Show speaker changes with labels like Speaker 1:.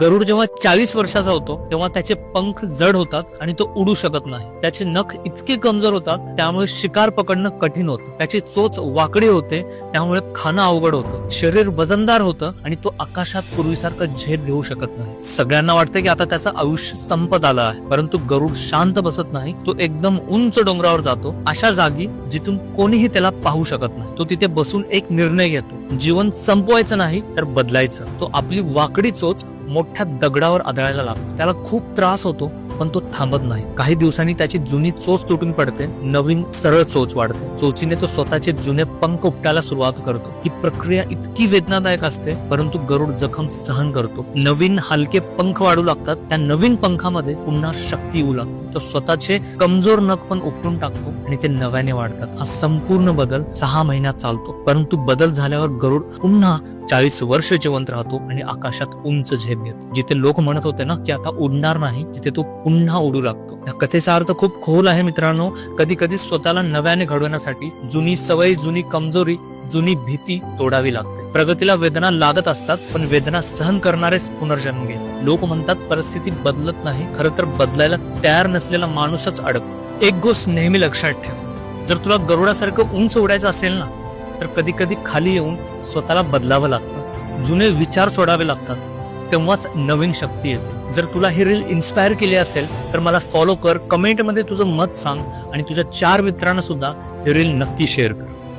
Speaker 1: गरुड जेव्हा 40 वर्षाचा होतो तेव्हा त्याचे पंख जड होतात आणि तो उडू शकत नाही. त्याचे नख इतके कमजोर होतात त्यामुळे शिकार पकडणं कठीण होतं. त्याची चोच वाकडी होते त्यामुळे खाणं अवघड होतं. शरीर वजनदार होतं आणि तो आकाशात पूर्वीसारखं झेप घेऊ शकत नाही. सगळ्यांना वाटतं की आता त्याचं आयुष्य संपत आलं आहे, परंतु गरुड शांत बसत नाही. तो एकदम उंच डोंगरावर जातो, अशा जागी जिथून कोणीही त्याला पाहू शकत नाही. तो तिथे बसून एक निर्णय घेतो, जीवन संपवायचं नाही तर बदलायचं. तो आपली वाकडी चोच मोठ्या दगडावर आदळायला लागतो. त्याला खूप त्रास होतो पण तो थांबत नाही. काही दिवसांनी त्याची जुनी चोच तुटून पडते, नवीन सरळ चोच वाढते. चोचीने तो स्वतःचे जुने पंख उपटायला सुरुवात करतो. ही प्रक्रिया इतकी वेदनादायक असते, परंतु गरुड जखम सहन करतो. नवीन हलके पंख वाढू लागतात. त्या नवीन पंखामध्ये पुन्हा शक्ती येऊ लागते. तो स्वतःचे कमजोर नख पण उपटून टाकतो आणि ते नव्याने वाढतात. हा संपूर्ण बदल 6 महिन्यात चालतो, परंतु बदल झाल्यावर गरुड पुन्हा 40 वर्ष जिवंत राहतो आणि आकाशात उंच झेप घेतो. जिथे लोक म्हणत होते ना की आता उडणार नाही, तिथे तो पुन्हा उडू लागतो. या कथेचा अर्थ खूप खोल आहे मित्रांनो. कधी कधी स्वतःला नव्याने घडवण्यासाठी जुनी सवय, जुनी कमजोरी, जुनी भीती तोडावी लागते. प्रगतीला वेदना लागत असतात, पण वेदना सहन करणारेच पुनर्जन्म घेतात. लोक म्हणतात परिस्थिती बदलत नाही, खरं तर बदलायला तयार नसलेला माणूसच अडकतो. एक गोष्ट नेहमी लक्षात ठेव, जर तुला गरुडासारखं उंच उडायचं असेल ना, तर कधी कधी खाली येऊन स्वतःला बदलावं लागतं. जुने विचार सोडावे लागतात, तेव्हाच नवीन शक्ती येते. जर तुला ही रील इन्स्पायर केली असेल तर मला फॉलो कर, कमेंटमध्ये तुझं मत सांग आणि तुझ्या 4 मित्रांना सुद्धा ही रील नक्की शेअर कर.